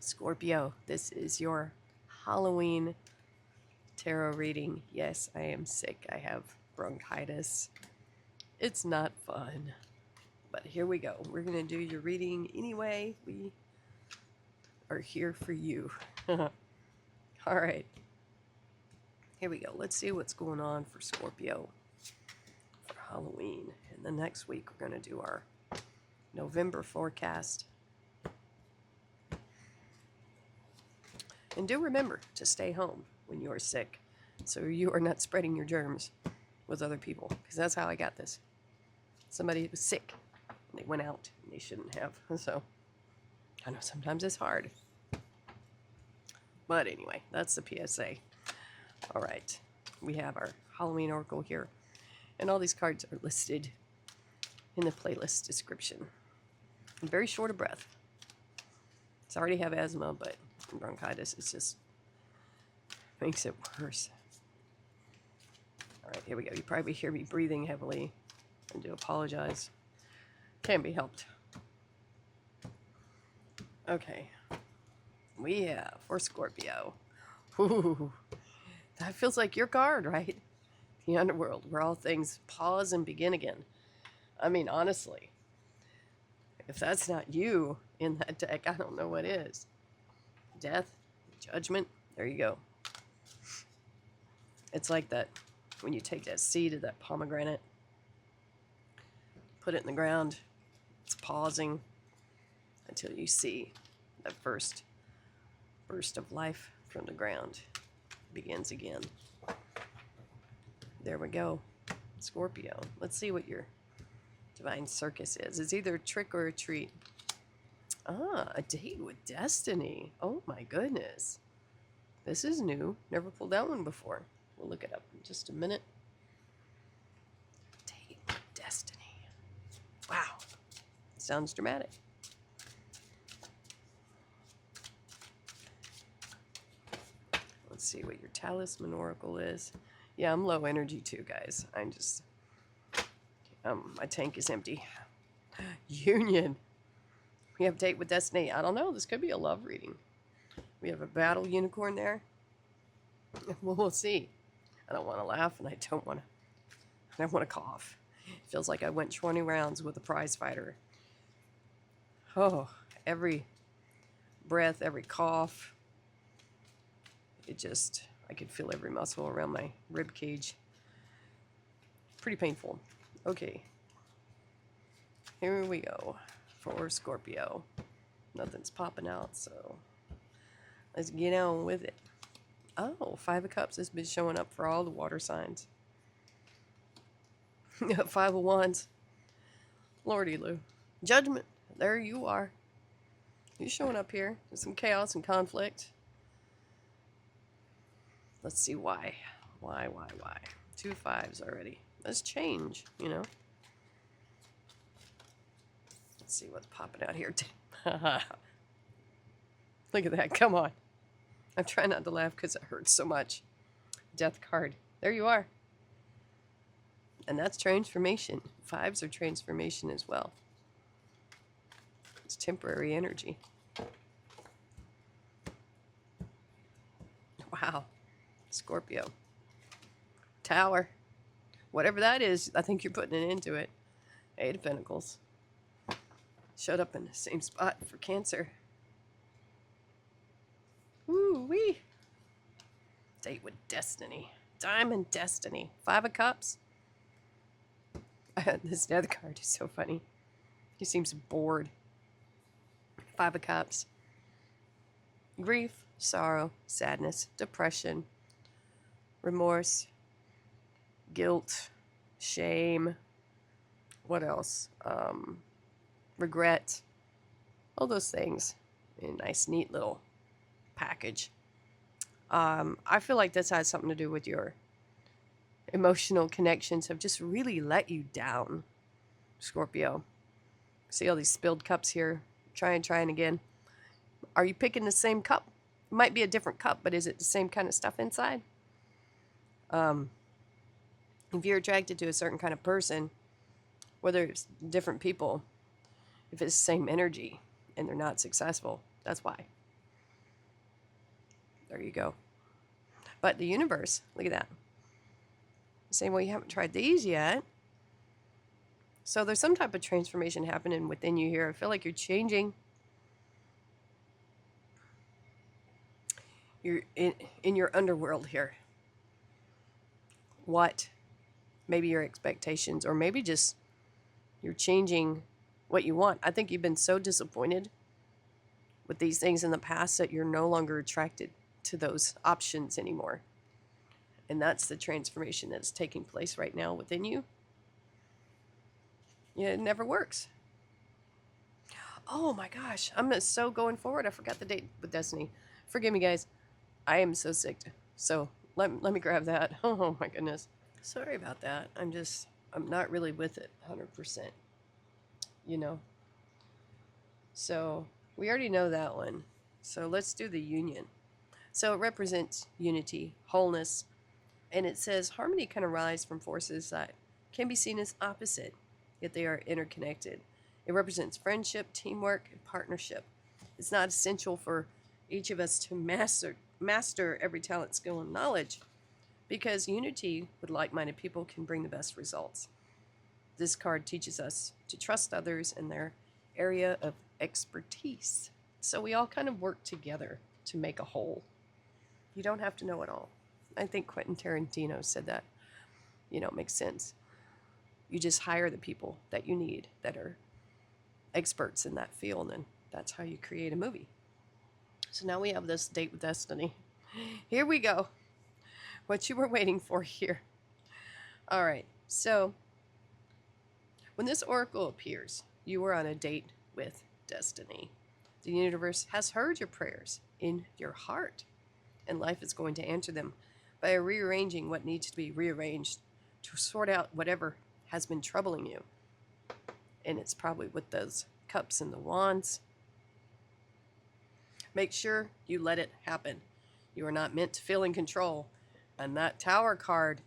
Scorpio, this is your Halloween tarot reading. Yes, I am sick. I have bronchitis. It's not fun. But here we go. We're going to do your reading anyway. We are here for you. All right. Here we go. Let's see what's going on for Scorpio for Halloween. And the next week, we're going to do our November forecast. And do remember to stay home when you are sick so you are not spreading your germs with other people, because that's how I got this. Somebody was sick and they went out and they shouldn't have. So I know sometimes it's hard. But anyway, that's the PSA. All right. We have our Halloween Oracle here. And all these cards are listed in the playlist description. I'm very short of breath. I already have asthma, but bronchitis, it's just makes it worse. All right, here we go. You probably hear me breathing heavily. I do apologize. Can't be helped. Okay. We have for Scorpio. Ooh, that feels like your card, right? The underworld, where all things pause and begin again. I mean, honestly, if that's not you in that deck, I don't know what is. Death, judgment, there you go. It's like that when you take that seed of that pomegranate, put it in the ground, it's pausing until you see that first burst of life from the ground begins again. There we go. Scorpio. Let's see what your divine circus is. It's either a trick or a treat. Ah, a date with destiny. Oh my goodness. This is new. Never pulled that one before. We'll look it up in just a minute. Date with destiny. Wow. Sounds dramatic. Let's see what your talisman oracle is. Yeah, I'm low energy too, guys. I'm just... my tank is empty. Union. We have date with destiny. I don't know. This could be a love reading. We have a battle unicorn there. Well, we'll see. I don't want to laugh, and I don't want to cough. It feels like I went 20 rounds with a prize fighter. Oh, every breath, every cough. I could feel every muscle around my rib cage. Pretty painful. Okay. Here we go for Scorpio. Nothing's popping out, so let's get on with it. Oh, Five of Cups has been showing up for all the water signs. Five of Wands. Lordy Lou. Judgment. There you are. You're showing up here. There's some chaos and conflict. Let's see why. Why? 2 5s already. Let's change, you know. Let's see what's popping out here. Look at that. Come on. I'm trying not to laugh because it hurts so much. Death card. There you are. And that's transformation. 5s are transformation as well. It's temporary energy. Wow. Scorpio. Tower. Whatever that is, I think you're putting it into it. 8 of Pentacles. Showed up in the same spot for Cancer. Woo-wee. Date with destiny. Diamond destiny. 5 of Cups. This death card is so funny. He seems bored. 5 of Cups. Grief, sorrow, sadness, depression, remorse, guilt, shame. What else? Regret. All those things in a nice, neat little package. I feel like this has something to do with your emotional connections have just really let you down, Scorpio. See all these spilled cups here? Trying again. Are you picking the same cup? It might be a different cup, but is it the same kind of stuff inside? If you're attracted to a certain kind of person, whether it's different people, if it's the same energy and they're not successful, that's why. There you go. But the universe, look at that. Saying, well, you haven't tried these yet. So there's some type of transformation happening within you here. I feel like you're changing. You're in your underworld here. What? Maybe your expectations, or maybe just you're changing what you want. I think you've been so disappointed with these things in the past that you're no longer attracted to those options anymore. And that's the transformation that's taking place right now within you. Yeah, it never works. Oh my gosh, I'm so going forward. I forgot the date with Destiny. Forgive me, guys. I am so sick. So let me grab that. Oh my goodness. Sorry about that. I'm not really with it 100%. You know. So we already know that one. So let's do the union. So it represents unity, wholeness, and it says harmony can arise from forces that can be seen as opposite, yet they are interconnected. It represents friendship, teamwork, and partnership. It's not essential for each of us to master every talent, skill, and knowledge, because unity with like-minded people can bring the best results. This card teaches us to trust others in their area of expertise. So we all kind of work together to make a whole. You don't have to know it all. I think Quentin Tarantino said that. You know, it makes sense. You just hire the people that you need that are experts in that field, and that's how you create a movie. So now we have this date with Destiny. Here we go. What you were waiting for here. All right. So when this oracle appears, you are on a date with Destiny. The universe has heard your prayers in your heart, and life is going to answer them by rearranging what needs to be rearranged to sort out whatever has been troubling you. And it's probably with those cups and the wands. Make sure you let it happen. You are not meant to feel in control. And that Tower card,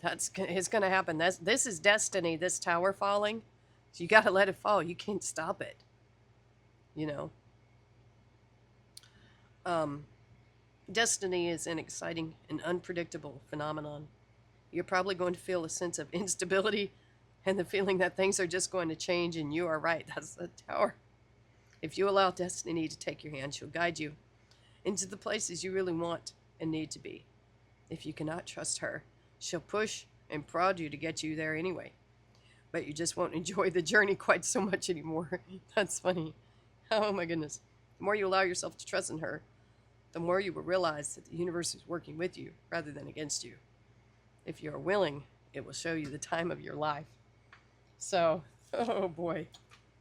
it's going to happen. This is destiny, this tower falling. So you got to let it fall. You can't stop it. You know. Destiny is an exciting and unpredictable phenomenon. You're probably going to feel a sense of instability and the feeling that things are just going to change, and you are right. That's the Tower. If you allow Destiny to take your hand, she'll guide you into the places you really want and need to be. If you cannot trust her, she'll push and prod you to get you there anyway. But you just won't enjoy the journey quite so much anymore. That's funny. Oh my goodness. The more you allow yourself to trust in her, the more you will realize that the universe is working with you rather than against you. If you are willing, it will show you the time of your life. So, oh boy,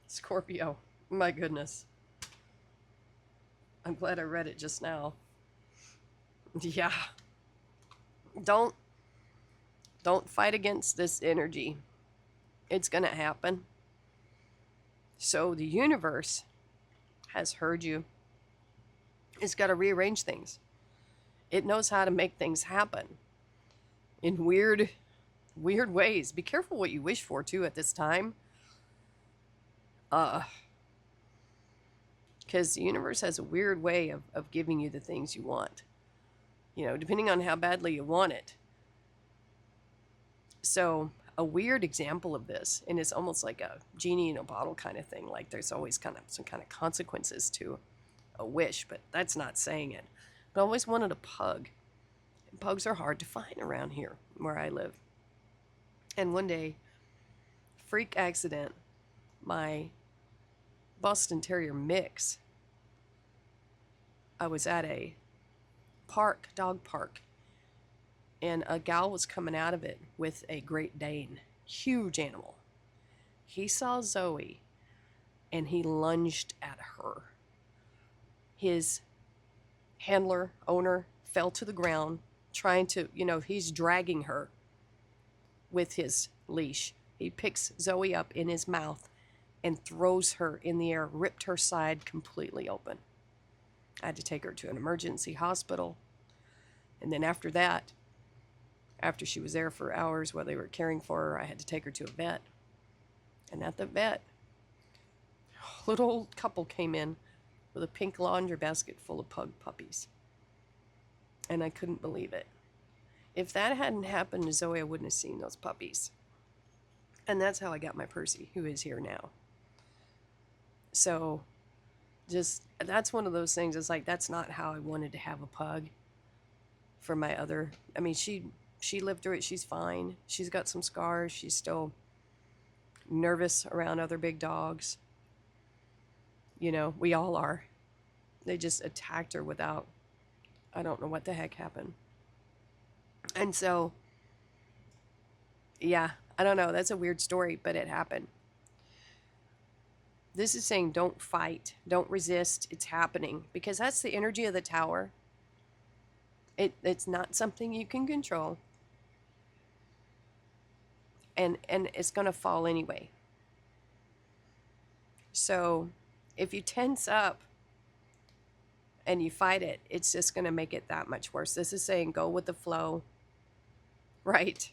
Scorpio, my goodness. I'm glad I read it just now. Yeah. Don't fight against this energy. It's going to happen. So the universe has heard you. It's got to rearrange things. It knows how to make things happen in weird ways. Be careful what you wish for, too, at this time. Because the universe has a weird way of giving you the things you want. You know, depending on how badly you want it. So a weird example of this, and it's almost like a genie in a bottle kind of thing. Like there's always kind of some kind of consequences to a wish, but that's not saying it. But I always wanted a pug. And pugs are hard to find around here where I live. And one day, freak accident, my Boston Terrier mix, I was at a park, dog park, and a gal was coming out of it with a Great Dane, huge animal. He saw Zoe, and he lunged at her. His handler, owner, fell to the ground, trying to, he's dragging her with his leash. He picks Zoe up in his mouth and throws her in the air, ripped her side completely open. I had to take her to an emergency hospital. And then after that, after she was there for hours while they were caring for her, I had to take her to a vet. And at the vet, a little old couple came in with a pink laundry basket full of pug puppies. And I couldn't believe it. If that hadn't happened to Zoe, I wouldn't have seen those puppies. And that's how I got my Percy, who is here now. So just, that's one of those things. It's like, that's not how I wanted to have a pug for my other. I mean, she lived through it. She's fine. She's got some scars. She's still nervous around other big dogs. You know, we all are. They just attacked her without, I don't know what the heck happened. And so, yeah, I don't know. That's a weird story, but it happened. This is saying don't fight, don't resist. It's happening, because that's the energy of the Tower. It's not something you can control. And it's going to fall anyway. So if you tense up and you fight it, it's just going to make it that much worse. This is saying go with the flow, right?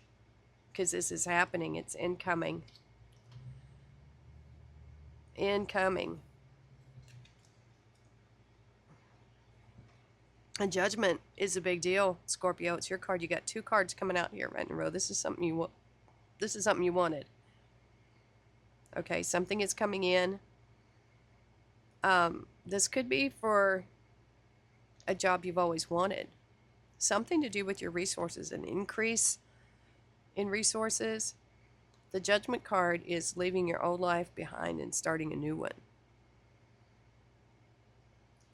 Because this is happening. It's incoming. Incoming. A judgment is a big deal, Scorpio. It's your card. You got 2 cards coming out here right in a row. This is something you wanted. Okay, something is coming in. This could be for a job you've always wanted. Something to do with your resources, an increase in resources. The Judgment card is leaving your old life behind and starting a new one.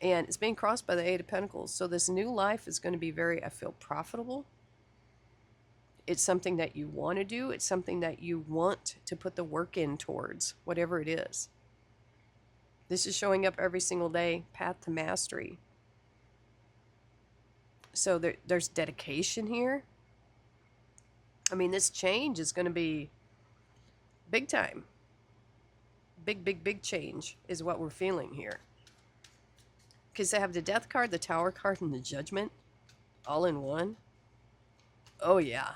And it's being crossed by the 8 of Pentacles. So this new life is going to be very, I feel, profitable. It's something that you want to do. It's something that you want to put the work in towards, whatever it is. This is showing up every single day, path to mastery. So there's dedication here. I mean, this change is going to be big time. Big, big, big change is what we're feeling here. Because they have the Death card, the Tower card, and the Judgment all in one. Oh, yeah.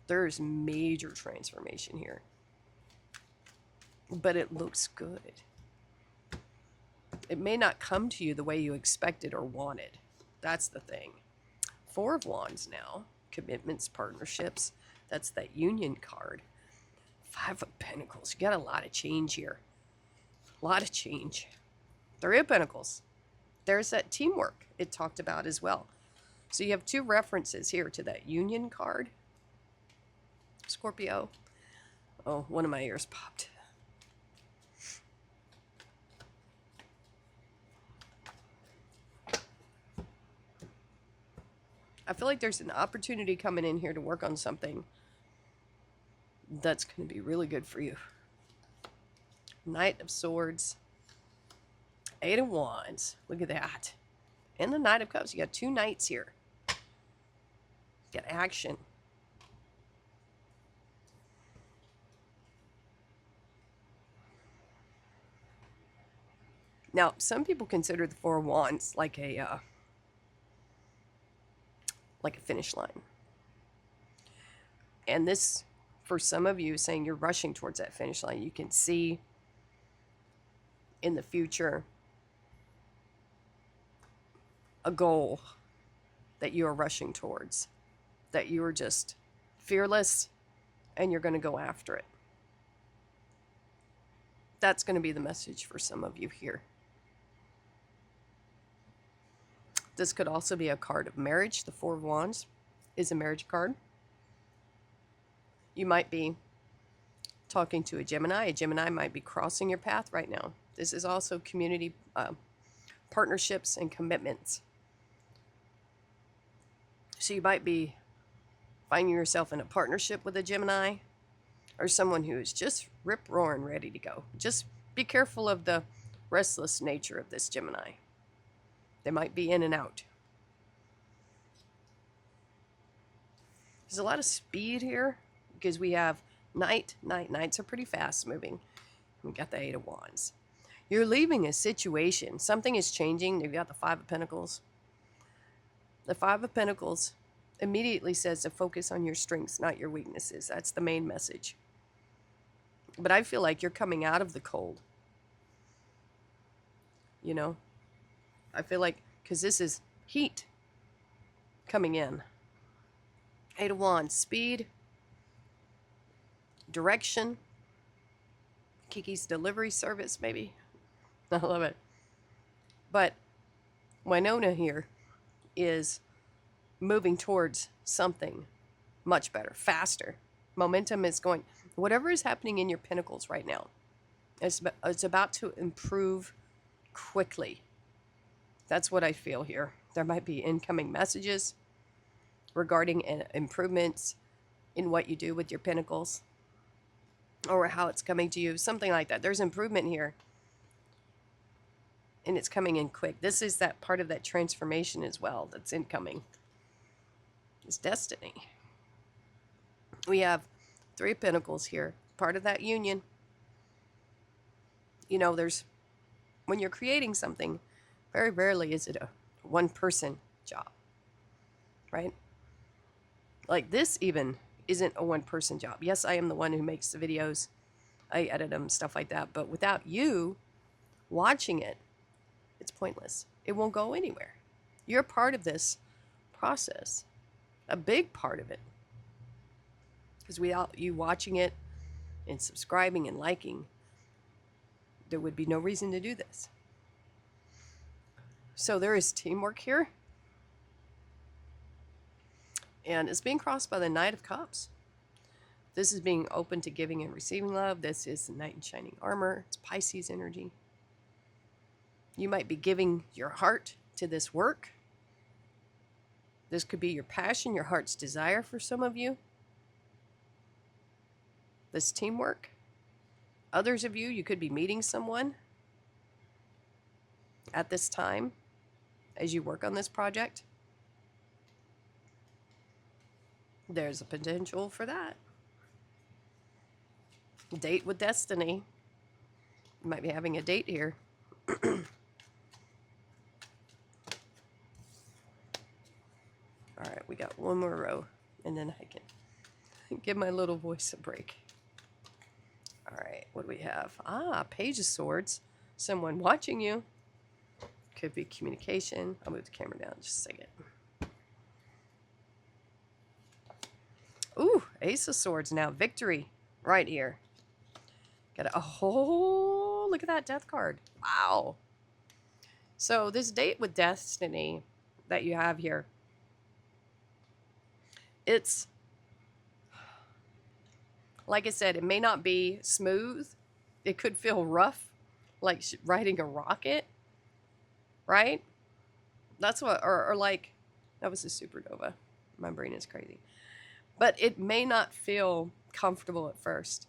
There's major transformation here. But it looks good. It may not come to you the way you expected or wanted. That's the thing. 4 of Wands now. Commitments, partnerships. That's that Union card. 5 of Pentacles. You got a lot of change here. A lot of change. 3 of Pentacles. There's that teamwork it talked about as well. So you have 2 references here to that Union card. Scorpio. Oh, one of my ears popped. I feel like there's an opportunity coming in here to work on something that's going to be really good for you. Knight of Swords. 8 of Wands. Look at that. And the Knight of Cups. You got 2 knights here. You got action. Now, some people consider the 4 of Wands like a finish line. And this, for some of you, is saying you're rushing towards that finish line. You can see in the future a goal that you are rushing towards, that you are just fearless and you're going to go after it. That's going to be the message for some of you here. This could also be a card of marriage. The 4 of Wands is a marriage card. You might be talking to a Gemini. A Gemini might be crossing your path right now. This is also community partnerships and commitments. So you might be finding yourself in a partnership with a Gemini or someone who's just rip-roaring ready to go. Just be careful of the restless nature of this Gemini. They might be in and out. There's a lot of speed here because we have Knights are pretty fast moving. We got the 8 of Wands. You're leaving a situation. Something is changing. You've got the 5 of Pentacles. The 5 of Pentacles immediately says to focus on your strengths, not your weaknesses. That's the main message. But I feel like you're coming out of the cold. You know? I feel like, because this is heat coming in. Eight of Wands, speed, direction, Kiki's delivery service, maybe. I love it. But Winona here is moving towards something much better, faster. Momentum is going, whatever is happening in your pentacles right now, it's about to improve quickly. That's what I feel here. There might be incoming messages regarding improvements in what you do with your pentacles or how it's coming to you, something like that. There's improvement here. And it's coming in quick. This is that part of that transformation as well that's incoming. It's destiny. We have Three of Pentacles here, part of that union. You know, when you're creating something, very rarely is it a one-person job, right? Like this even isn't a one-person job. Yes, I am the one who makes the videos. I edit them, stuff like that. But without you watching it, it's pointless. It won't go anywhere. You're part of this process, a big part of it. Because without you watching it and subscribing and liking, there would be no reason to do this. So there is teamwork here. And it's being crossed by the Knight of Cups. This is being open to giving and receiving love. This is the Knight in Shining Armor. It's Pisces energy. You might be giving your heart to this work. This could be your passion, your heart's desire for some of you. This teamwork. Others of you, you could be meeting someone at this time as you work on this project. There's a potential for that. Date with destiny. You might be having a date here. All right, we got one more row, and then I can give my little voice a break. All right, what do we have? Page of Swords. Someone watching you. Could be communication. I'll move the camera down just a second. Ooh, Ace of Swords now. Victory right here. Got a look at that death card. Wow. So this date with destiny that you have here, it's, like I said, it may not be smooth. It could feel rough, like riding a rocket, right? That's what, or like, that was a supernova. My brain is crazy. But it may not feel comfortable at first.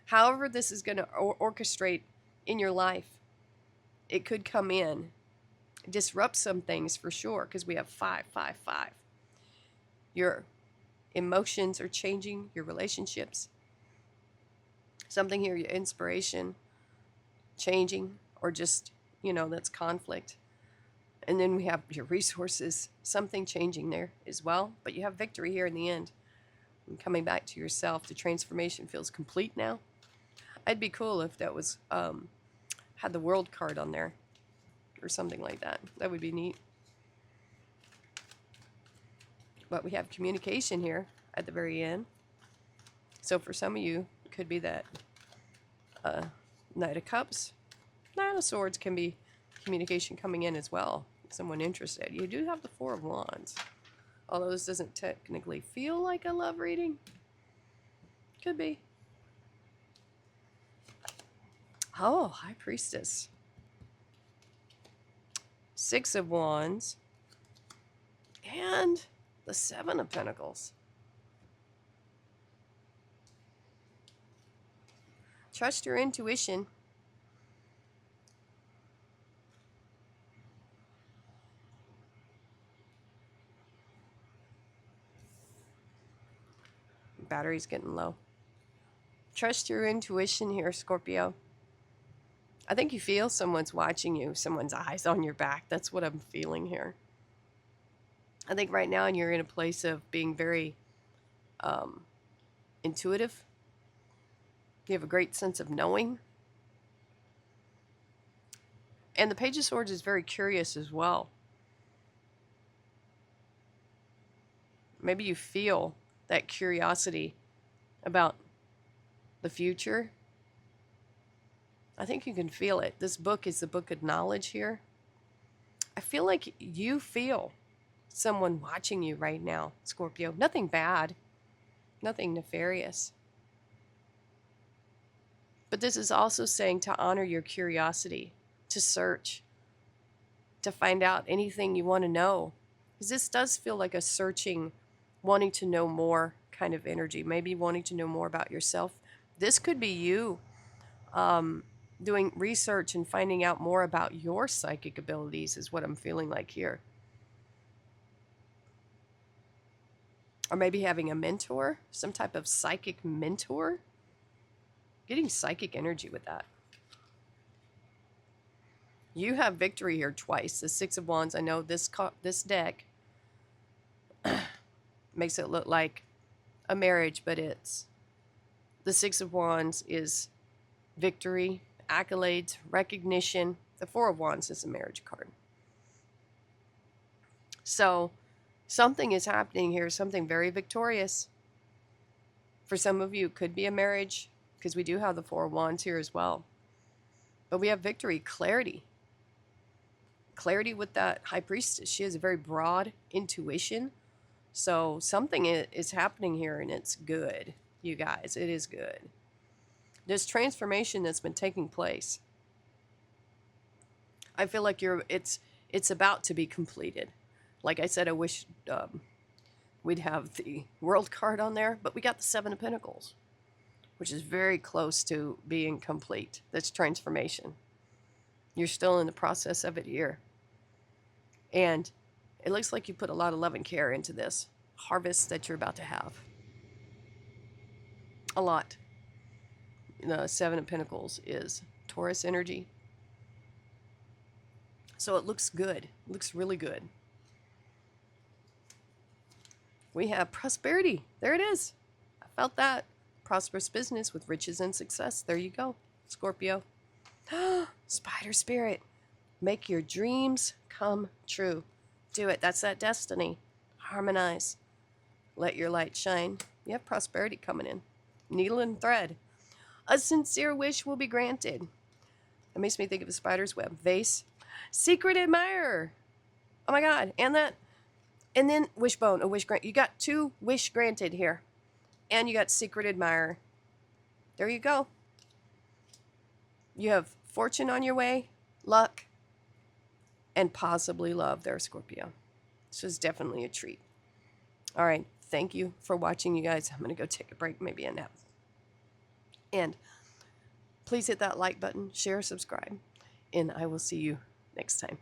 However this is going to orchestrate in your life, it could come in, disrupt some things for sure, because we have 5, 5, 5. Your emotions are changing, your relationships. Something here, your inspiration changing, or just, you know, that's conflict. And then we have your resources, something changing there as well. But you have victory here in the end. And coming back to yourself, the transformation feels complete now. It'd be cool if that was, had the World card on there or something like that. That would be neat. But we have communication here at the very end. So for some of you, it could be that Knight of Cups. Knight of Swords can be communication coming in as well. Someone interested. You do have the Four of Wands. Although this doesn't technically feel like a love reading. Could be. Oh, High Priestess. Six of Wands. And the Seven of Pentacles. Trust your intuition. Battery's getting low. Trust your intuition here, Scorpio. I think you feel someone's watching you, someone's eyes on your back. That's what I'm feeling here. I think right now you're in a place of being very intuitive. You have a great sense of knowing. And the Page of Swords is very curious as well. Maybe you feel that curiosity about the future. I think you can feel it. This book is the book of knowledge here. I feel like you feel someone watching you right now, Scorpio. Nothing bad, nothing nefarious. But this is also saying to honor your curiosity, to search, to find out anything you want to know. Because this does feel like a searching, wanting to know more kind of energy, maybe wanting to know more about yourself. This could be you doing research and finding out more about your psychic abilities is what I'm feeling like here. Or maybe having a mentor, some type of psychic mentor. Getting psychic energy with that. You have victory here twice. The Six of Wands. I know this deck makes it look like a marriage, but it's the Six of Wands is victory, accolades, recognition. The Four of Wands is a marriage card. So something is happening here, something very victorious. For some of you, it could be a marriage, because we do have the Four of Wands here as well. But we have victory, clarity. Clarity with that High Priestess. She has a very broad intuition. So something is happening here, and it's good, you guys. It is good. This transformation that's been taking place, I feel like it's about to be completed. Like I said, I wish we'd have the World card on there, but we got the Seven of Pentacles, which is very close to being complete. That's transformation. You're still in the process of it here. And it looks like you put a lot of love and care into this harvest that you're about to have. A lot. The Seven of Pentacles is Taurus energy. So it looks good. It looks really good. We have prosperity. There it is. I felt that. Prosperous business with riches and success. There you go, Scorpio. Spider spirit. Make your dreams come true. Do it. That's that destiny. Harmonize. Let your light shine. You have prosperity coming in. Needle and thread. A sincere wish will be granted. That makes me think of a spider's web. Vase. Secret admirer. Oh my God. And then wishbone. A wish grant. You got 2 wish granted here. And you got secret admirer. There you go. You have fortune on your way, luck, and possibly love there, Scorpio. This is definitely a treat. All right. Thank you for watching, you guys. I'm going to go take a break, maybe a nap. And please hit that like button, share, subscribe, and I will see you next time.